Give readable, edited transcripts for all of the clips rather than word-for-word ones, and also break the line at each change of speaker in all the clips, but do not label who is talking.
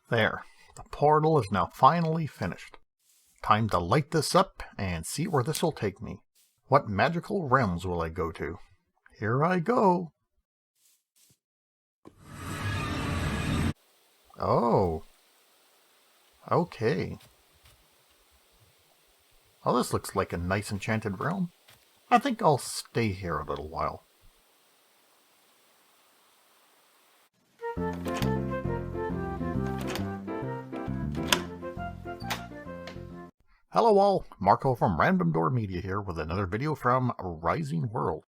There, the portal is now finally finished. Time to light this up and see where this will take me. What magical realms will I go to? Here I go. Oh. Okay. Well, this looks like a nice enchanted realm. I think I'll stay here a little while. Hello all, Marco from Random Door Media here with another video from Rising World.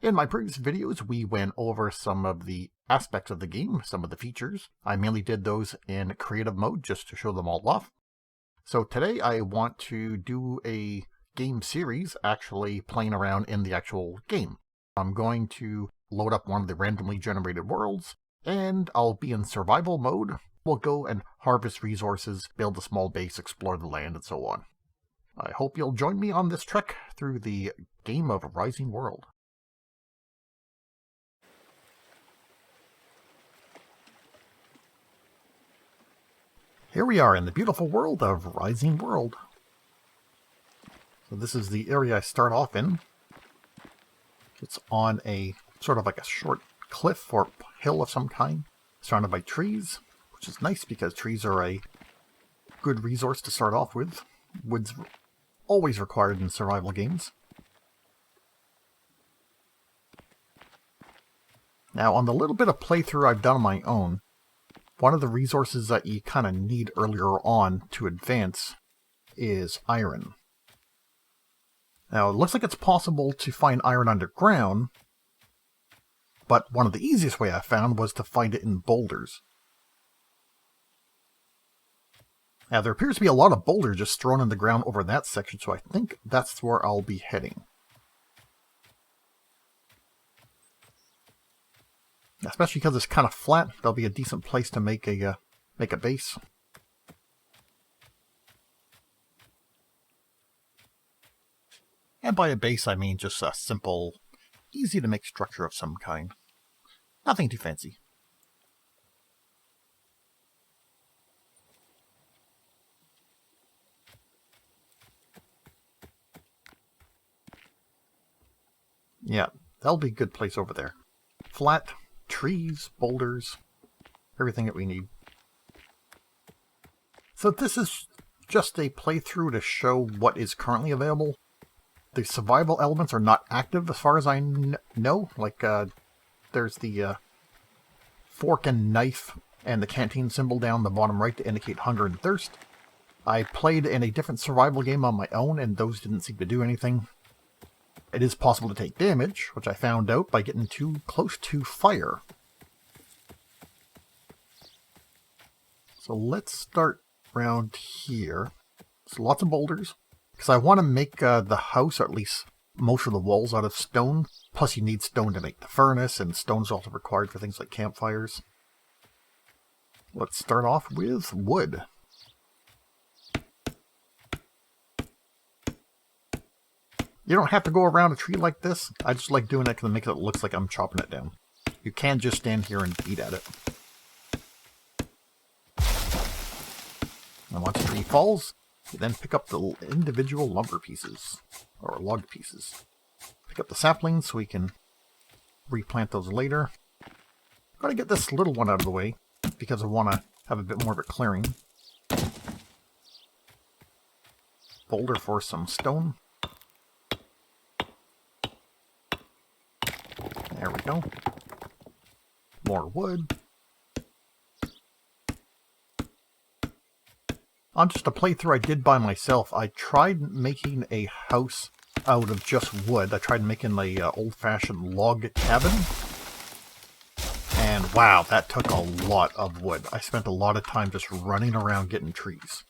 In my previous videos we went over some of the aspects of the game, some of the features. I mainly did those in creative mode just to show them all off. So today I want to do a game series actually playing around in the actual game. I'm going to load up one of the randomly generated worlds and I'll be in survival mode. We'll go and harvest resources, build a small base, explore the land, and so on. I hope you'll join me on this trek through the game of Rising World. Here we are in the beautiful world of Rising World. So this is the area I start off in. It's on a sort of like a short cliff or hill of some kind, surrounded by trees, which is nice because trees are a good resource to start off with. Wood's always required in survival games. Now, on the little bit of playthrough I've done on my own, one of the resources that you kind of need earlier on to advance is iron. Now, it looks like it's possible to find iron underground, but one of the easiest way I found was to find it in boulders. Now, there appears to be a lot of boulders just thrown in the ground over that section, so I think that's where I'll be heading. Especially because it's kind of flat, that'll be a decent place to make a base. And by a base, I mean just a simple, easy-to-make structure of some kind. Nothing too fancy. Yeah, that'll be a good place over there. Flat, trees, boulders, everything that we need. So this is just a playthrough to show what is currently available. The survival elements are not active as far as I know. Like, there's the fork and knife and the canteen symbol down the bottom right to indicate hunger and thirst. I played in a different survival game on my own, and those didn't seem to do anything. It is possible to take damage, which I found out by getting too close to fire. So let's start around here. So lots of boulders. Because I want to make the house, or at least most of the walls, out of stone. Plus you need stone to make the furnace, and stone's also required for things like campfires. Let's start off with wood. You don't have to go around a tree like this. I just like doing it because it makes it look like I'm chopping it down. You can just stand here and beat at it. And once a tree falls, you then pick up the individual lumber pieces, or log pieces. Pick up the saplings so we can replant those later. I'm going to get this little one out of the way because I want to have a bit more of a clearing. Boulder for some stone. There we go. More wood. On just a playthrough I did by myself, I tried making a house out of just wood. I tried making a old-fashioned log cabin. And wow, that took a lot of wood. I spent a lot of time just running around getting trees.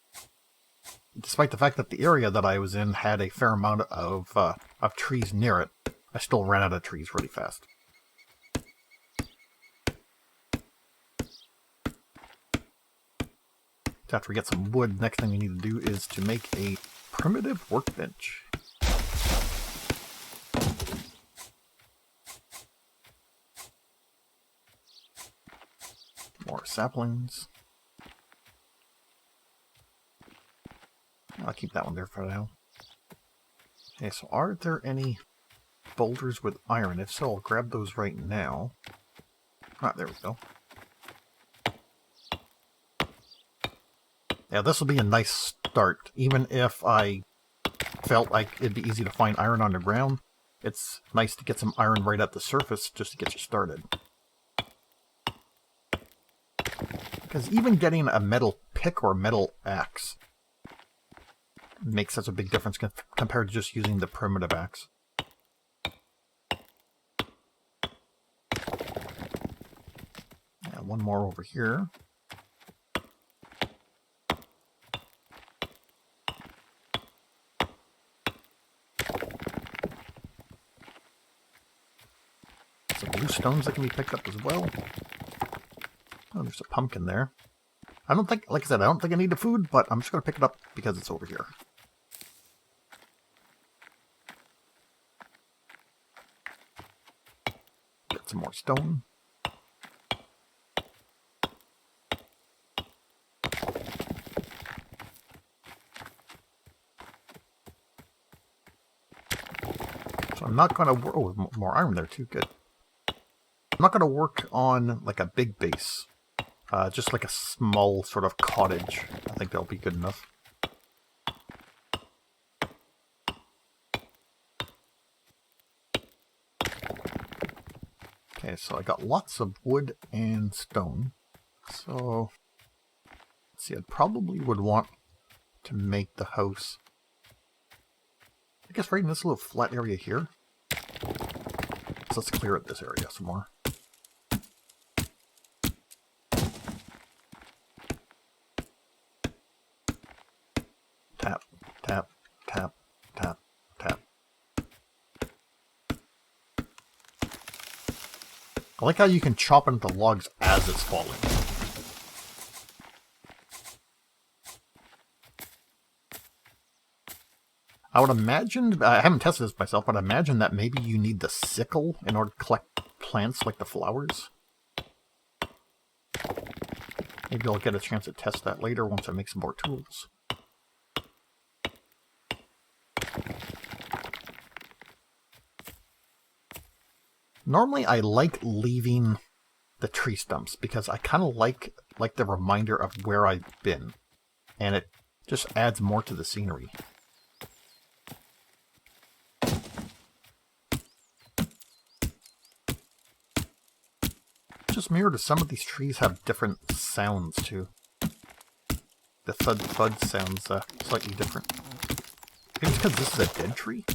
Despite the fact that the area that I was in had a fair amount of trees near it, I still ran out of trees really fast. After we get some wood, next thing we need to do is to make a primitive workbench. More saplings. I'll keep that one there for now. Okay, so are there any boulders with iron? If so, I'll grab those right now. Ah, there we go. Yeah, this will be a nice start. Even if I felt like it'd be easy to find iron on the ground, it's nice to get some iron right at the surface just to get you started. Because even getting a metal pick or metal axe makes such a big difference compared to just using the primitive axe. Yeah, one more over here. Some blue stones that can be picked up as well. Oh, there's a pumpkin there. I don't think, like I said, I don't think I need the food, but I'm just going to pick it up because it's over here. Get some more stone. So I'm not going to work... Oh, more iron there too, good. I'm not going to work on like a big base. Just like a small sort of cottage. I think that'll be good enough. Okay, so I got lots of wood and stone. So, let's see, I probably would want to make the house, I guess, right in this little flat area here. So let's clear out this area some more. Tap, tap, tap, tap, tap. I like how you can chop into logs as it's falling. I would imagine, I haven't tested this myself, but I imagine that maybe you need the sickle in order to collect plants like the flowers. Maybe I'll get a chance to test that later once I make some more tools. Normally I like leaving the tree stumps because I kind of like the reminder of where I've been. And it just adds more to the scenery. Just mirrored to some of these trees have different sounds too. The thud thud sounds slightly different. Maybe it's because this is a dead tree?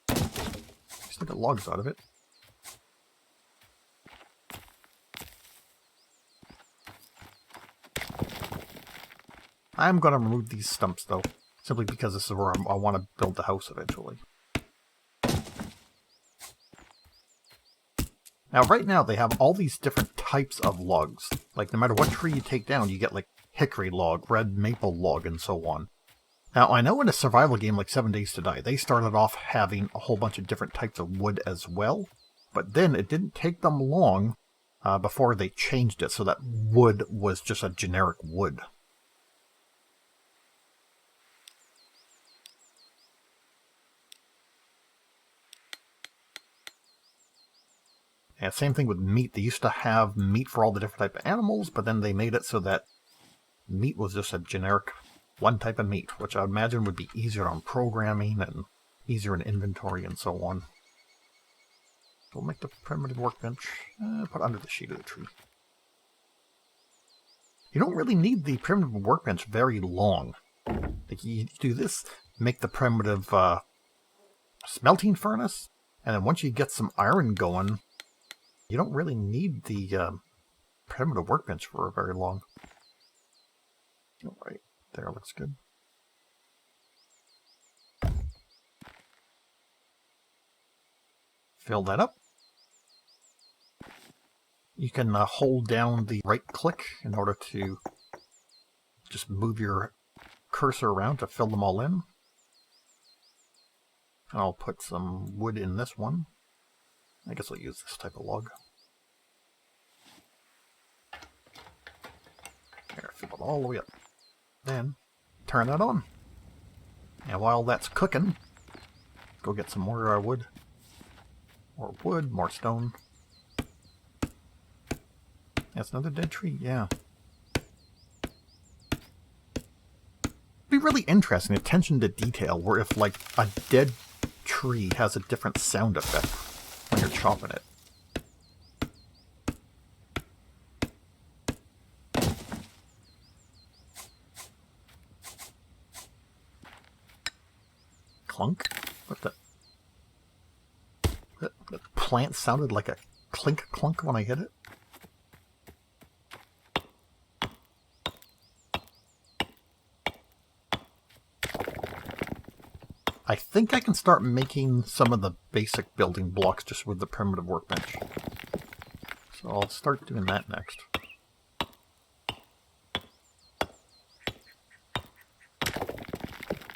Just get logs out of it. I'm going to remove these stumps though, simply because this is where I want to build the house eventually. Now, right now, they have all these different types of logs. Like, no matter what tree you take down, you get, like, hickory log, red maple log, and so on. Now, I know in a survival game like 7 Days to Die, they started off having a whole bunch of different types of wood as well. But then it didn't take them long before they changed it so that wood was just a generic wood. Yeah, same thing with meat. They used to have meat for all the different type of animals, but then they made it so that meat was just a generic one type of meat, which I would imagine would be easier on programming and easier in inventory and so on. So we'll make the primitive workbench, put under the shade of the tree. You don't really need the primitive workbench very long. Like you do this, make the primitive smelting furnace, and then once you get some iron going, you don't really need the primitive workbench for very long. Alright, there looks good. Fill that up. You can hold down the right click in order to just move your cursor around to fill them all in. I'll put some wood in this one. I guess I'll use this type of log. There, fill it all the way up. Then, turn that on. And while that's cooking, go get some more wood. More wood, more stone. That's another dead tree, yeah. Be really interesting, attention to detail, where if like a dead tree has a different sound effect when you're chopping it. Clunk? What the? The plant sounded like a clink clunk when I hit it. I think I can start making some of the basic building blocks just with the primitive workbench. So I'll start doing that next.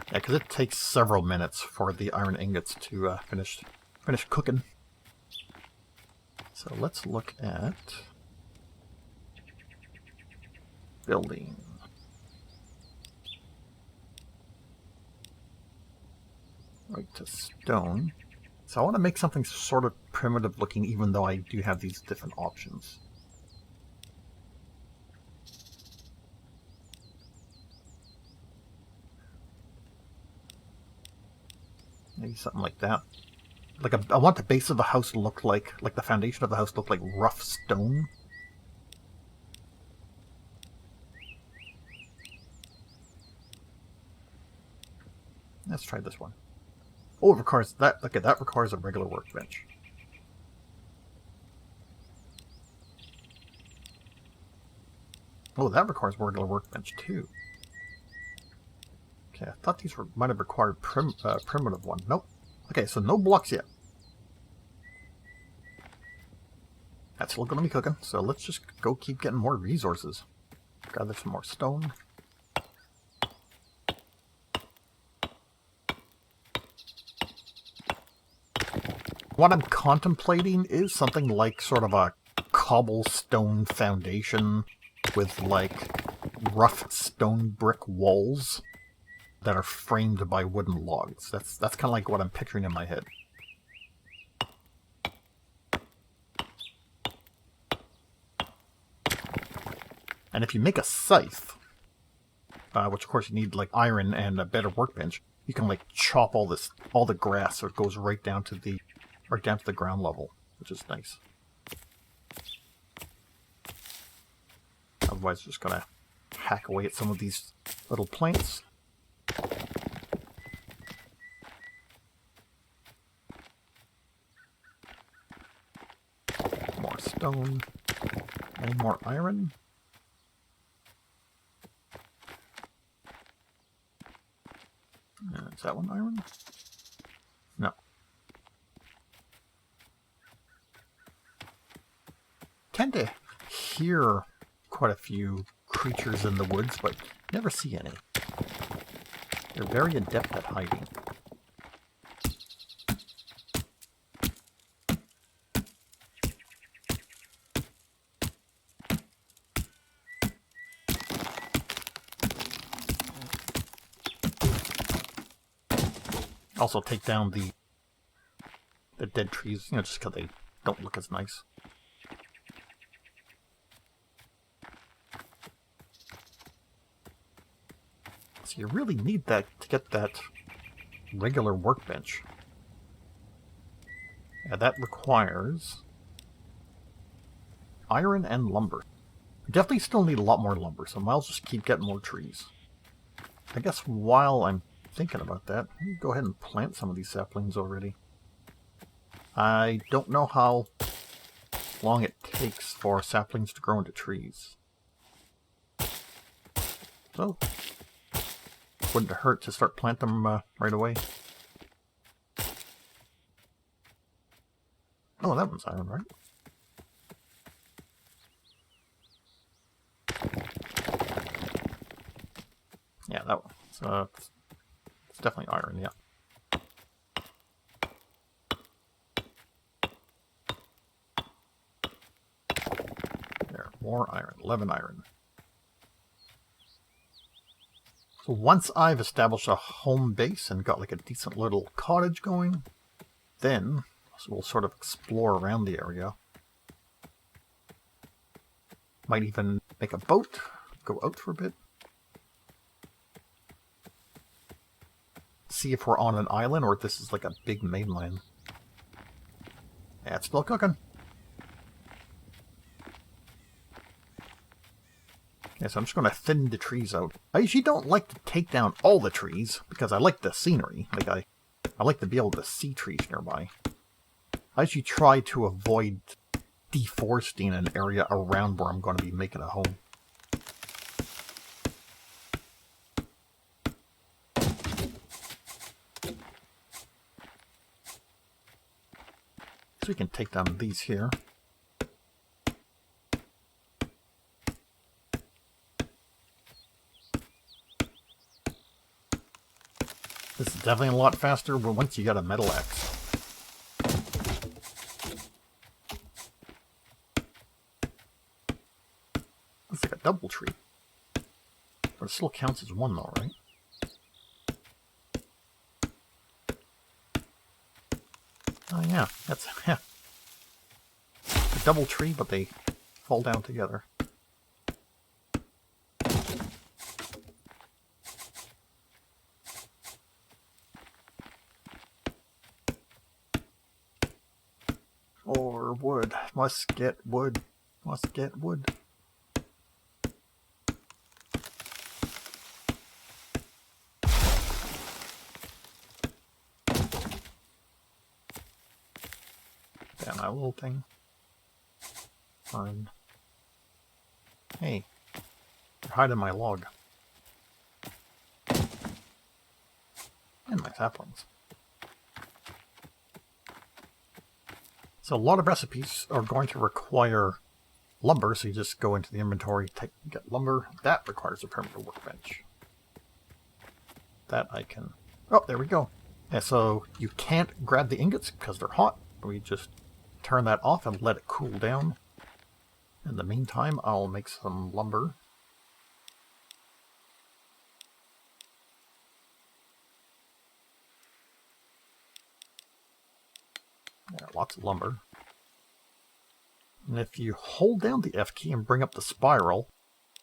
Yeah, because it takes several minutes for the iron ingots to finish cooking. So let's look at building. Right to stone. So I want to make something sort of primitive looking, even though I do have these different options. Maybe something like that. Like I want the base of the house to look like the foundation of the house to look like rough stone. Let's try this one. Oh, it requires that. Okay, that requires a regular workbench. Oh, that requires a regular workbench too. Okay, I thought these might have required primitive one. Nope. Okay, so no blocks yet. That's still going to be cooking, so let's just go keep getting more resources. Gather some more stone. What I'm contemplating is something like sort of a cobblestone foundation with like rough stone brick walls that are framed by wooden logs. That's kind of like what I'm picturing in my head. And if you make a scythe, which of course you need like iron and a better workbench, you can like chop all the grass so it goes right down to the ground level, which is nice. Otherwise, just gonna hack away at some of these little plants. More stone. Any more iron? Is that one iron? No. Tend to hear quite a few creatures in the woods, but never see any. They're very adept at hiding. Also take down the dead trees, just because they don't look as nice. So you really need that to get that regular workbench. Yeah, that requires iron and lumber. Definitely still need a lot more lumber, so I might just keep getting more trees. I guess while I'm thinking about that, let me go ahead and plant some of these saplings already. I don't know how long it takes for saplings to grow into trees. So, wouldn't hurt to start planting them right away. Oh, that one's iron, right? Yeah, that one. So it's definitely iron, yeah. There, more iron. 11 iron. So once I've established a home base and got like a decent little cottage going, then we'll sort of explore around the area. Might even make a boat, go out for a bit. See if we're on an island or if this is like a big mainland. Yeah, it's still cooking. Okay, so I'm just going to thin the trees out. I usually don't like to take down all the trees because I like the scenery. Like I like to be able to see trees nearby. I usually try to avoid deforesting an area around where I'm going to be making a home. So we can take down these here. This is definitely a lot faster once you got a metal axe. Looks like a double tree. But it still counts as one though, right? Oh yeah, that's a double tree, but they fall down together. Or wood. Must get wood. Must get wood. Damn, that little thing. Fine. Hey. You're hiding my log. And my saplings. So a lot of recipes are going to require lumber, so you just go into the inventory, get lumber. That requires a permanent workbench. That I can... Oh, there we go. Yeah, so you can't grab the ingots because they're hot. We just turn that off and let it cool down. In the meantime, I'll make some lumber. Yeah, lots of lumber. And if you hold down the F key and bring up the spiral,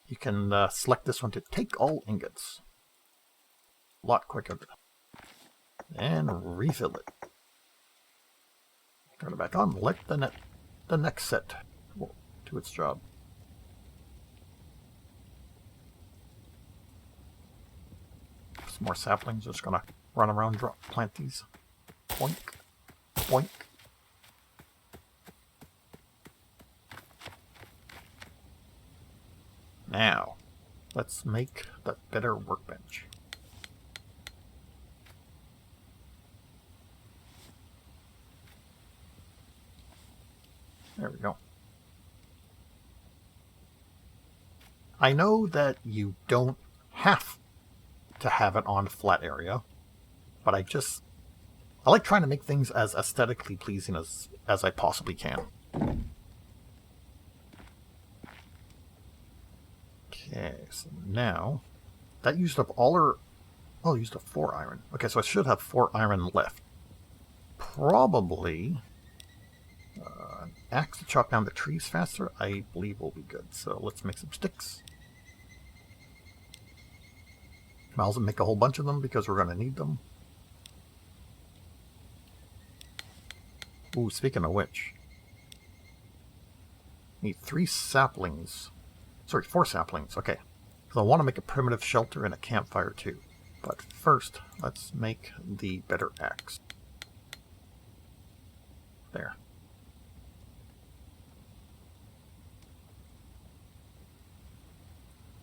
you can select this one to take all ingots. A lot quicker. And refill it. Turn it back on. Let the next set to its job. Some more saplings. Just gonna run around, plant these. Boink, boink. Now, let's make the better workbench. There we go. I know that you don't have to have it on flat area, but I like trying to make things as aesthetically pleasing as I possibly can. Okay, so now that used up all our... Oh, used up 4 iron. Okay, so I should have 4 iron left. Probably an axe to chop down the trees faster, I believe will be good. So let's make some sticks. Might as well make a whole bunch of them because we're going to need them. Ooh, speaking of which, need 3 saplings. Sorry, 4 saplings. Okay. So I want to make a primitive shelter and a campfire too. But first, let's make the better axe. There.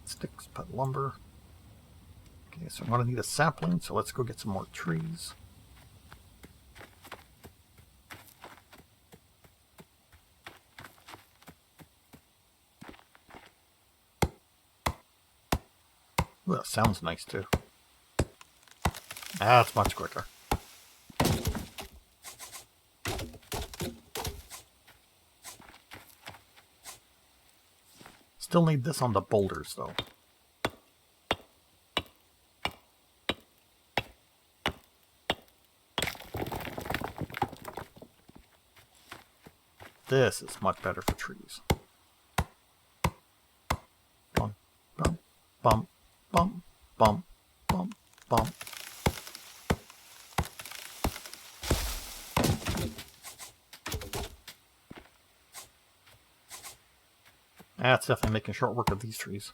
Sticks, put lumber. Okay, so I'm going to need a sapling, so let's go get some more trees. Ooh, that sounds nice too. That's much quicker. Still need this on the boulders though. this is much better for trees. Bump, bump, bump, bump, bump, bump, bump. That's definitely making short work of these trees.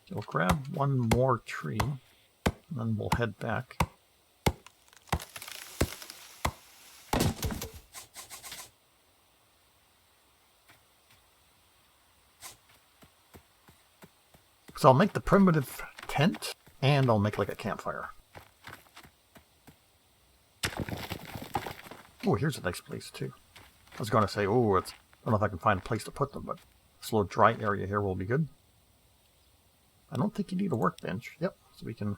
So we'll grab one more tree, and then we'll head back. So I'll make the primitive tent, and I'll make like a campfire. Oh, here's a nice place too. I was going to say, oh, I don't know if I can find a place to put them, but this little dry area here will be good. I don't think you need a workbench. Yep, so we can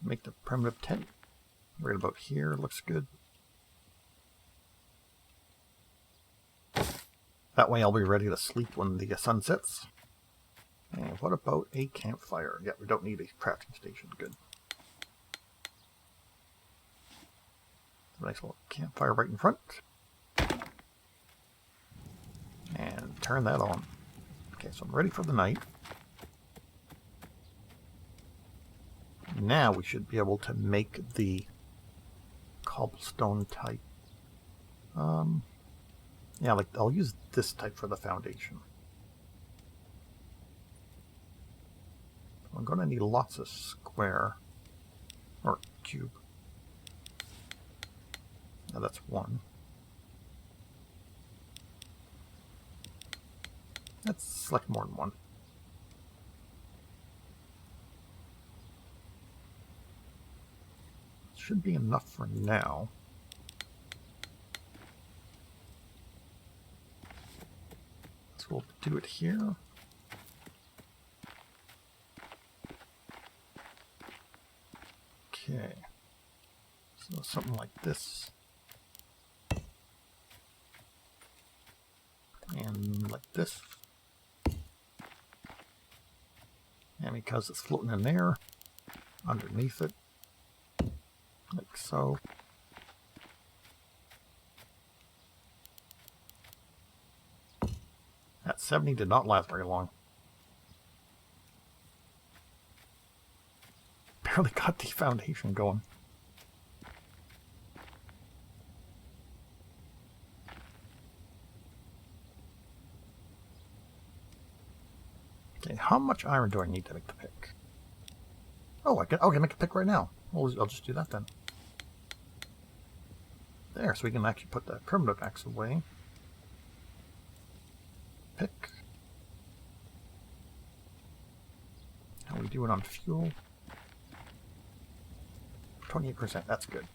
make the primitive tent. Right about here, looks good. That way I'll be ready to sleep when the sun sets. And what about a campfire? Yeah, we don't need a crafting station. Good. Nice little campfire right in front. And turn that on. Okay, so I'm ready for the night. Now we should be able to make the cobblestone type. Yeah, like I'll use this type for the foundation. I'm going to need lots of square or cube. Now that's one. Let's select more than one. Should be enough for now. So we'll do it here. Okay. So something like this. And like this. And because it's floating in there, underneath it, like so. That 70 did not last very long. Barely got the foundation going. Okay, how much iron do I need to make the pick? Oh, I can make a pick right now. Well, I'll just do that then. There, so we can actually put the primitive axe away. Pick. How are we doing on fuel? 28%, that's good.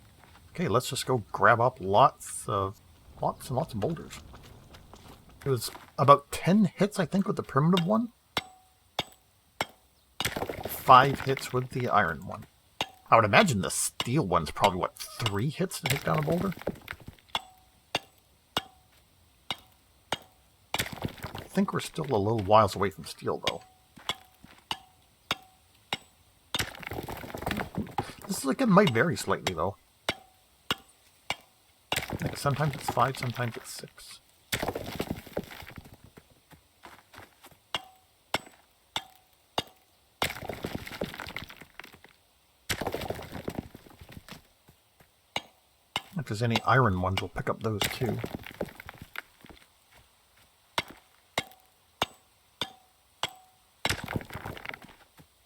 Okay, let's just go grab up lots and lots of boulders. It was about 10 hits, I think, with the primitive one. 5 hits with the iron one. I would imagine the steel one's probably, what, 3 hits to take down a boulder? I think we're still a little whiles away from steel, though. This is like, it might vary slightly, though. Like, sometimes it's 5, sometimes it's 6. If there's any iron ones, we'll pick up those too.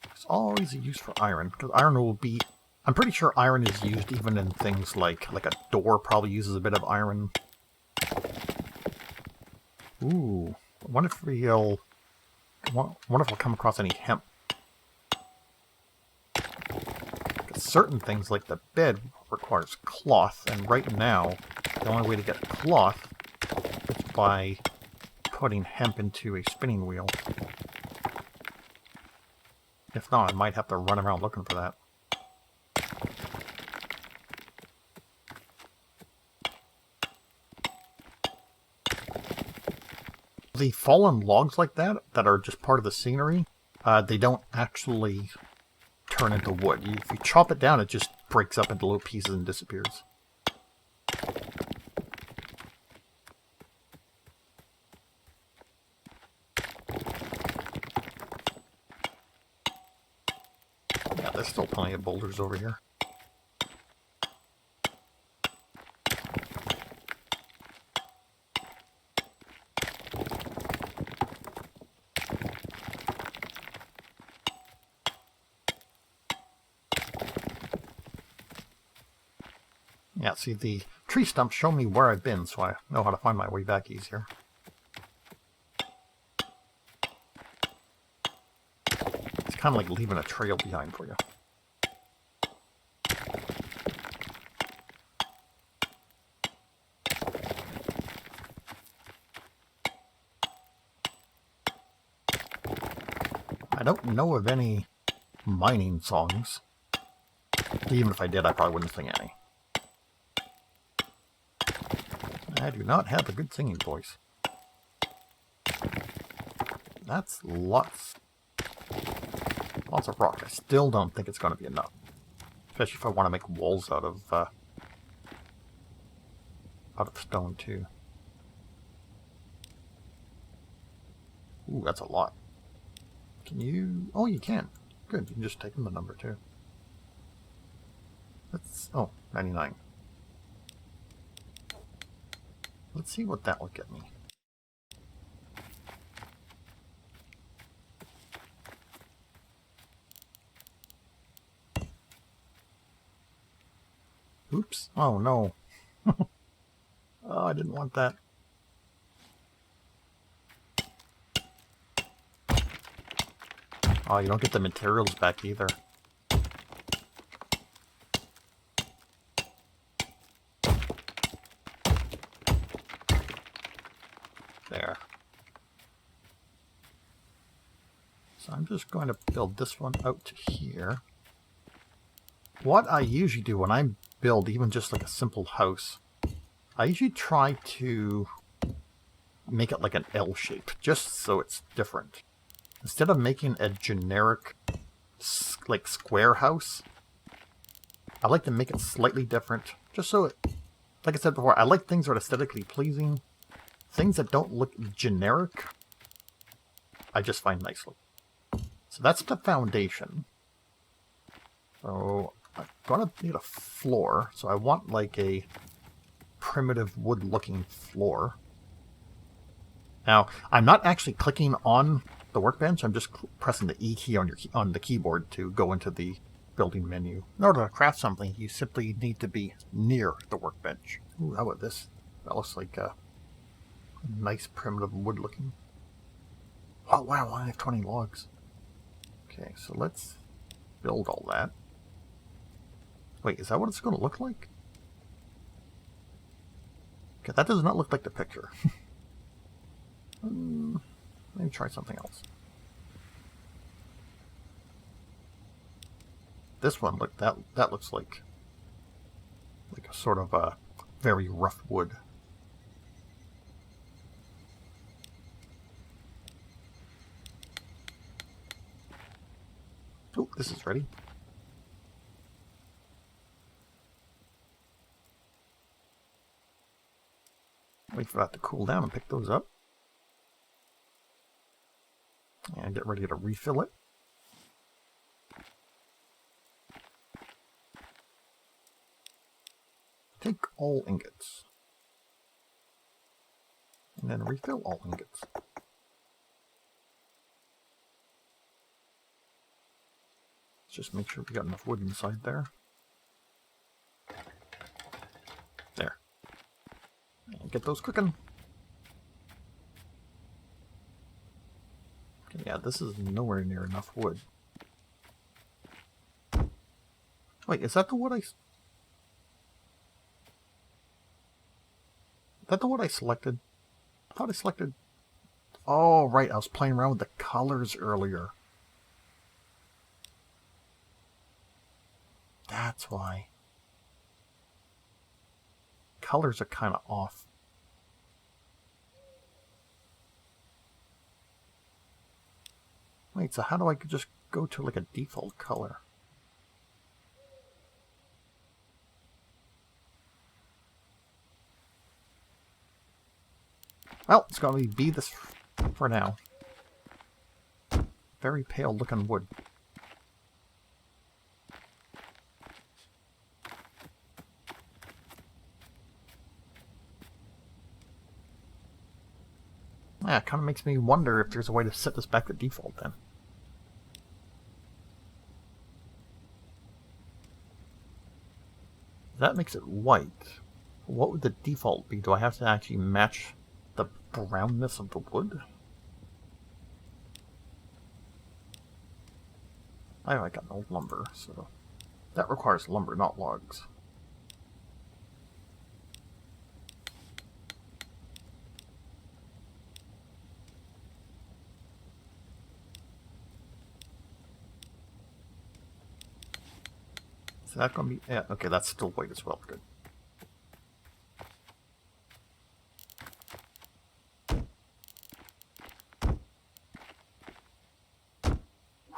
There's always a use for iron, because iron will be... I'm pretty sure iron is used even in things like a door probably uses a bit of iron. Ooh, I wonder if we'll come across any hemp. Certain things like the bed requires cloth, and right now the only way to get cloth is by putting hemp into a spinning wheel. If not, I might have to run around looking for that. the fallen logs like that are just part of the scenery, they don't actually turn into wood. If you chop it down, it just breaks up into little pieces and disappears. Yeah, there's still plenty of boulders over here. Yeah, see, the tree stumps show me where I've been, so I know how to find my way back easier. It's kind of like leaving a trail behind for you. I don't know of any mining songs. Even if I did, I probably wouldn't sing any. I do not have a good singing voice. That's lots of rock. I still don't think it's going to be enough. Especially if I want to make walls out of stone too. Ooh, that's a lot. Can you... Oh, you can. Good, you can just take in the number too. That's... Oh, 99. Let's see what that would get me. Oops. Oh, no. Oh, I didn't want that. Oh, you don't get the materials back either. There. So I'm just going to build this one out to here. What I usually do when I build even just like a simple house, I usually try to make it like an L shape, just so it's different. Instead of making a generic like square house, I like to make it slightly different, just so it, like I said before, I like things that are aesthetically pleasing. Things that don't look generic, I just find nice looking. So that's the foundation. So I'm gonna need a floor, so I want like a primitive wood looking floor. Now, I'm not actually clicking on the workbench, I'm just pressing the E key on the keyboard to go into the building menu. In order to craft something, you simply need to be near the workbench. Ooh, how about this? That looks like a nice primitive wood looking. Oh wow, I have 20 logs. Okay, so let's build all that. Wait, is that what it's going to look like? Okay, that does not look like the picture. Maybe try something else. This one, look, that looks like a sort of a very rough wood. Oh, this is ready. Wait for that to cool down and pick those up. And get ready to refill it. Take all ingots. And then refill all ingots. Let's just make sure we got enough wood inside there. There. And get those cooking. Okay, yeah, this is nowhere near enough wood. Wait, is that the wood Is that the wood I selected? I thought I selected... Oh, right, I was playing around with the colors earlier. That's why. Colors are kind of off. Wait, so how do I just go to like a default color? Well, it's going to be this for now. Very pale looking wood. Yeah, it kind of makes me wonder if there's a way to set this back to default then. That makes it white. What would the default be? Do I have to actually match the brownness of the wood? I got no lumber, so that requires lumber, not logs. Is that going to be... Yeah, okay, that's still white as well. Good.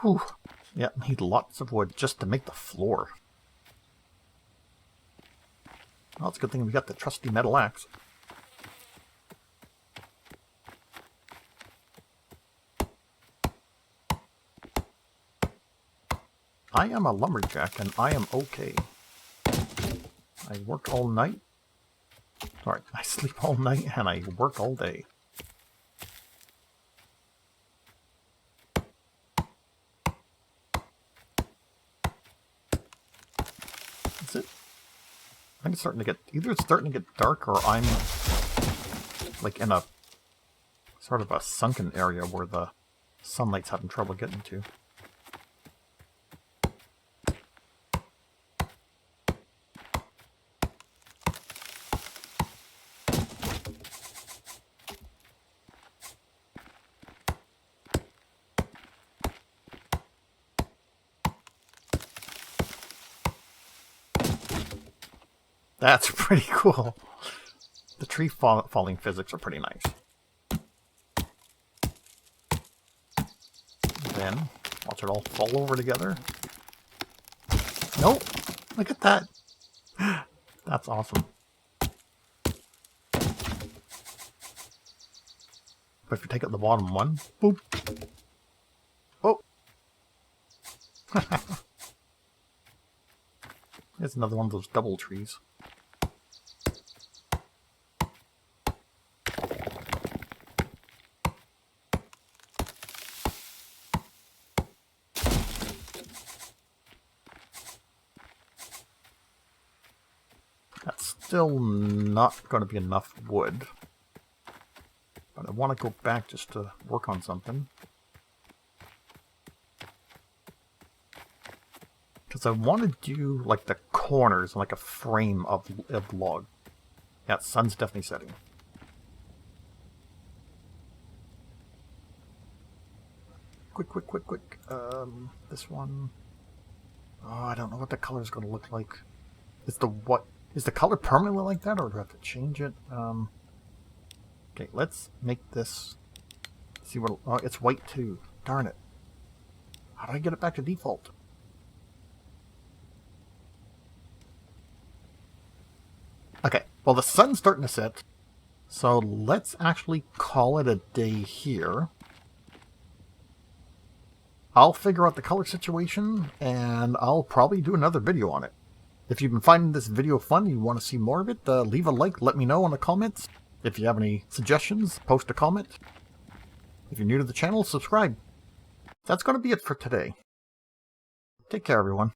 Whew. Yeah, need lots of wood just to make the floor. Well, it's a good thing we got the trusty metal axe. I am a lumberjack, and I am okay. I work all night. Sorry, I sleep all night, and I work all day. Is it? I think it's starting to get... Either it's starting to get dark, or I'm like in a sort of a sunken area where the sunlight's having trouble getting to. That's pretty cool. The tree falling physics are pretty nice. Then, watch it all fall over together. Nope! Look at that! That's awesome. But if you take out the bottom one, boop! Oh! There's another one of those double trees. That's still not going to be enough wood. But I want to go back just to work on something. Because I want to do like the corners, like a frame of log. Yeah, the sun's definitely setting. Quick. This one. Oh, I don't know what the color is going to look like. Is the color permanently like that, or do I have to change it? Okay, let's make this. See what? Oh, it's white too. Darn it! How do I get it back to default? Okay, well the sun's starting to set, so let's actually call it a day here. I'll figure out the color situation, and I'll probably do another video on it. If you've been finding this video fun and you want to see more of it, leave a like, let me know in the comments. If you have any suggestions, post a comment. If you're new to the channel, subscribe. That's going to be it for today. Take care, everyone.